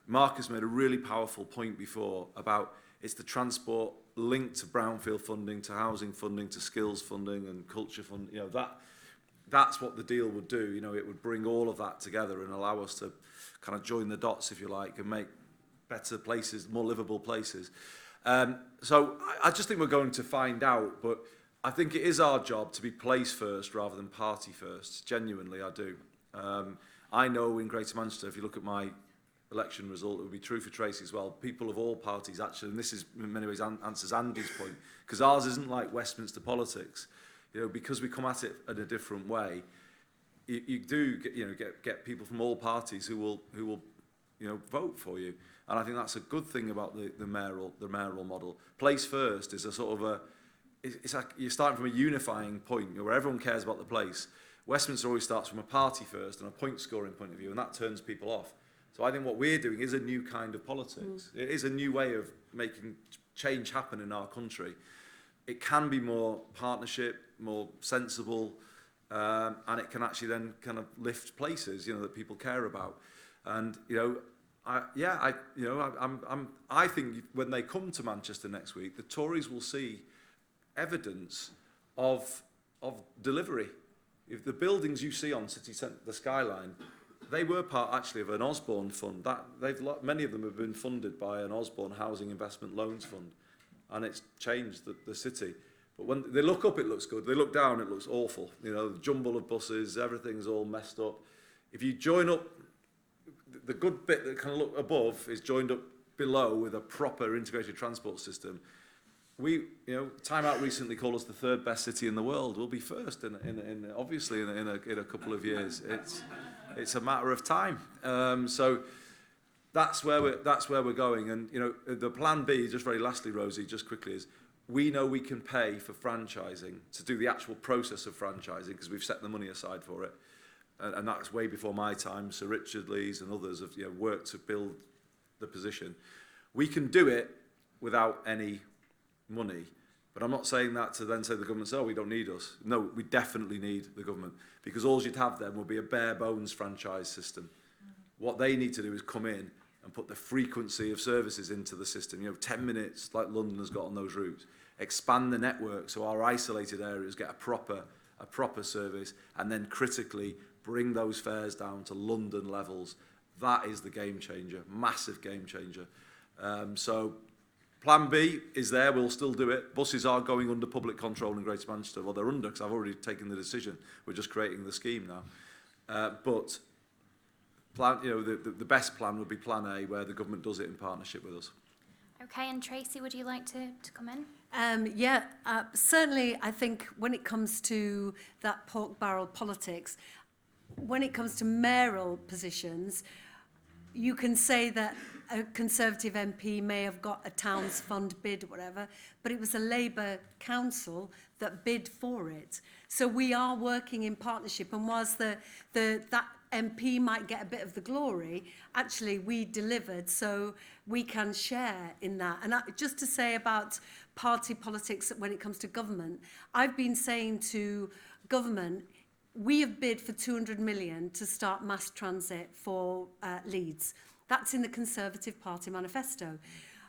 Mark has made a really powerful point before about it's the transport linked to brownfield funding, to housing funding, to skills funding and culture funding. That's what the deal would do. It would bring all of that together and allow us to kind of join the dots, if you like, and make better places, more livable places. So I just think we're going to find out, but I think it is our job to be place first rather than party first. Genuinely, I do. I know in Greater Manchester, if you look at my election result, it would be true for Tracy as well. People of all parties, actually, and this is in many ways answers Andy's point, because ours isn't like Westminster politics. Because we come at it in a different way, you do get people from all parties who will vote for you, and I think that's a good thing about the mayoral model. Place first is a sort of it's like you're starting from a unifying point where everyone cares about the place. Westminster always starts from a party first and a point scoring point of view, and that turns people off. So I think what we're doing is a new kind of politics. It is a new way of making change happen in our country. It can be more partnership, more sensible, and it can actually then kind of lift places, that people care about. And I think when they come to Manchester next week, the Tories will see evidence of delivery. If the buildings you see on City Centre, the skyline, they were part actually of an Osborne fund. Many of them have been funded by an Osborne Housing Investment Loans Fund. And it's changed the city. But when they look up, it looks good. They look down, it looks awful. The jumble of buses, everything's all messed up. If you join up, the good bit that can look above is joined up below with a proper integrated transport system. Time Out recently called us the third best city in the world. We'll be first obviously in a couple of years. It's a matter of time. So that's where we're going. And the plan B, just very lastly, Rosie, just quickly, is we know we can pay for franchising to do the actual process of franchising because we've set the money aside for it. And that's way before my time. Sir Richard Lees and others have worked to build the position. We can do it without any money. But I'm not saying that to then say the government, we don't need us. No, we definitely need the government, because all you'd have then will be a bare bones franchise system. What they need to do is come in and put the frequency of services into the system. 10 minutes like London has got on those routes. Expand the network so our isolated areas get a proper service, and then critically bring those fares down to London levels. That is the game changer, massive game changer. So Plan B is there, we'll still do it. Buses are going under public control in Greater Manchester. Well, they're under because I've already taken the decision. We're just creating the scheme now. But plan, the best plan would be Plan A, where the government does it in partnership with us.
Okay, and Tracy, would you like to come in?
Certainly, I think when it comes to that pork barrel politics, when it comes to mayoral positions, you can say that a Conservative MP may have got a Towns Fund bid, whatever, but it was a Labour council that bid for it. So we are working in partnership, and whilst that MP might get a bit of the glory, actually we delivered, so we can share in that. And just to say about party politics when it comes to government, I've been saying to government, we have bid for 200 million to start mass transit for Leeds. That's in the Conservative Party manifesto.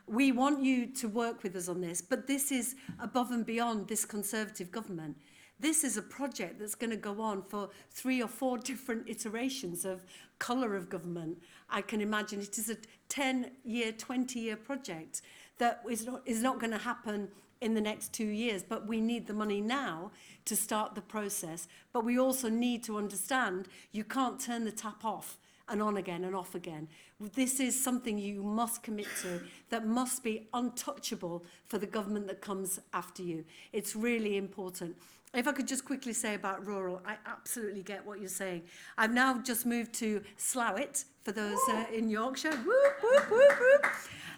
We want you to work with us on this, but this is above and beyond this Conservative government. This is a project that's going to go on for 3 or 4 different iterations of colour of government. I can imagine it is a 10-year, 20-year project that is not going to happen in the next 2 years, but we need the money now to start the process. But we also need to understand you can't turn the tap off and on again and off again. This is something you must commit to that must be untouchable for the government that comes after you. It's really important. If I could just quickly say about rural, I absolutely get what you're saying. I've now just moved to Slough for those in Yorkshire. Whoop, whoop, whoop, whoop.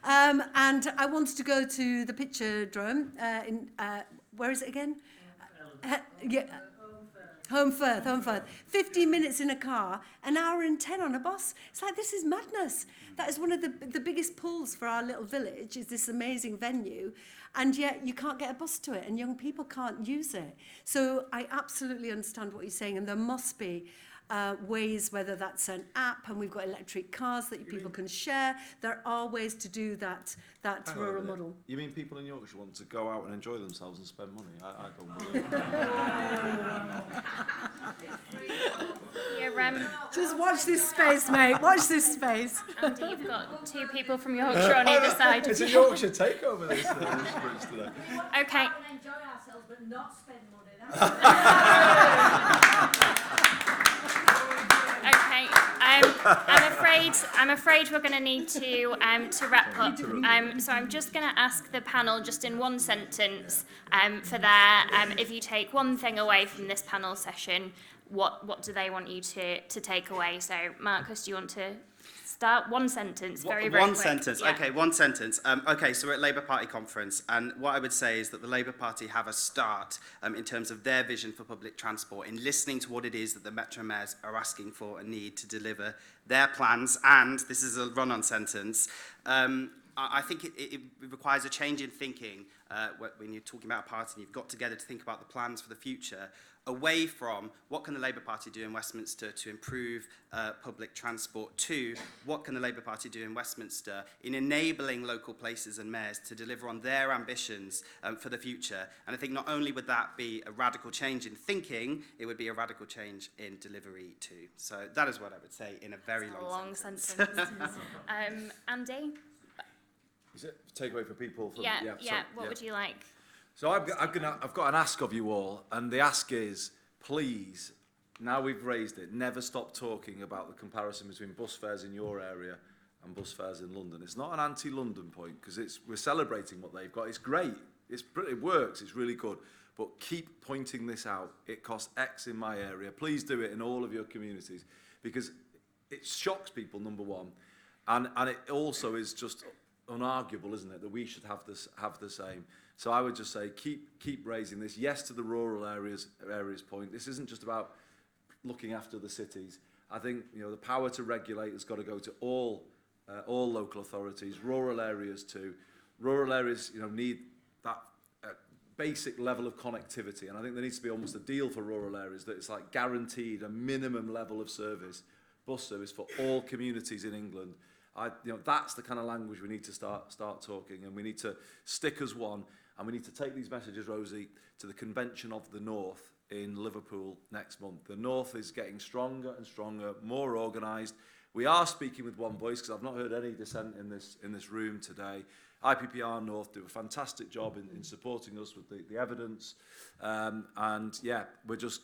And I wanted to go to the picture drone where is it again? Home Firth. 15 minutes in a car, an hour and 10 on a bus. It's like, this is madness. That is one of the biggest pulls for our little village, is this amazing venue. And yet you can't get a bus to it and young people can't use it. So I absolutely understand what you're saying. And there must be ways, whether that's an app, and we've got electric cars that people can share. There are ways to do that rural model.
You mean people in Yorkshire want to go out and enjoy themselves and spend money? I don't believe that.
Just watch this space, mate. Watch this space.
Andy, you've got 2 people from Yorkshire on either side.
It's a Yorkshire takeover, this speech today.
Okay.
Enjoy ourselves, but not spend money.
Okay. I'm afraid we're going to need to wrap up. So I'm just going to ask the panel, just in one sentence, for if you take one thing away from this panel session, what do they want you to take away? So Marcus, do you want to start? One sentence, very
one
quick.
sentence.
Yeah.
Okay, one sentence. Okay, so we're at Labour Party conference, and what I would say is that the Labour Party have a start in terms of their vision for public transport, in listening to what it is that the Metro Mayors are asking for and need to deliver their plans. And this is a run-on sentence. I think it requires a change in thinking when you're talking about a party and you've got together to think about the plans for the future, away from what can the Labour Party do in Westminster to improve public transport, to what can the Labour Party do in Westminster in enabling local places and mayors to deliver on their ambitions for the future. And I think not only would that be a radical change in thinking, it would be a radical change in delivery too. So that is what I would say in a very long sentence.
Andy?
Is it takeaway for people?
What would you like?
So I've got an ask of you all, and the ask is, please, now we've raised it, never stop talking about the comparison between bus fares in your area and bus fares in London. It's not an anti-London point, because we're celebrating what they've got. It's great. It works. It's really good. But keep pointing this out. It costs X in my area. Please do it in all of your communities, because it shocks people, number one, and it also is just unarguable, isn't it, that we should have the same. So I would just say keep raising this. Yes to the rural areas point. This isn't just about looking after the cities. I think the power to regulate has got to go to all local authorities, rural areas too. Rural areas need that basic level of connectivity, and I think there needs to be almost a deal for rural areas that it's like guaranteed a minimum level of bus service for all communities in England. That's the kind of language we need to start talking, and we need to stick as one, and we need to take these messages, Rosie, to the Convention of the North in Liverpool next month. The North is getting stronger and stronger, more organised. We are speaking with one voice, because I've not heard any dissent in this room today. IPPR North do a fantastic job in supporting us with the evidence, and we're just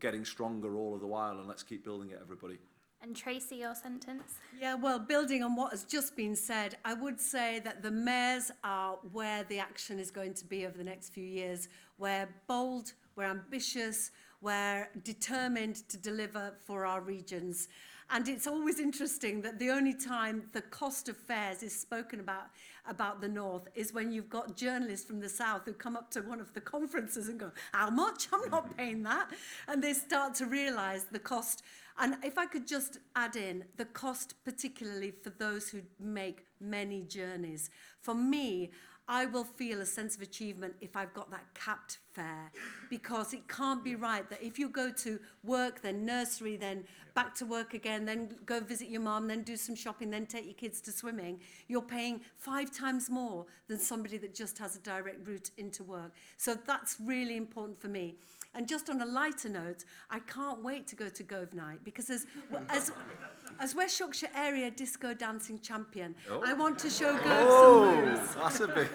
getting stronger all of the while, and let's keep building it, everybody.
And Tracy, your sentence?
Yeah, well, building on what has just been said, I would say that the mayors are where the action is going to be over the next few years. We're bold, we're ambitious, we're determined to deliver for our regions. And it's always interesting that the only time the cost of fares is spoken about the North is when you've got journalists from the South who come up to one of the conferences and go, how much? I'm not paying that. And they start to realise the cost. And if I could just add in the cost, particularly for those who make many journeys. For me, I will feel a sense of achievement if I've got that capped fare, because it can't be right that if you go to work, then nursery, then back to work again, then go visit your mum, then do some shopping, then take your kids to swimming, you're paying 5 times more than somebody that just has a direct route into work. So that's really important for me. And just on a lighter note, I can't wait to go to Gove Night, because as West Yorkshire area disco dancing champion, I want to show Gove some moves.
That's a big...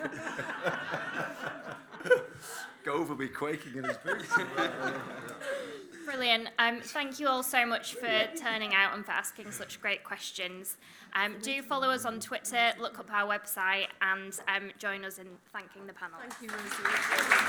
Gove will be quaking in his boots.
Brilliant. Thank you all so much for turning out and for asking such great questions. Do follow us on Twitter, look up our website, and join us in thanking the panel.
Thank you, Rosie.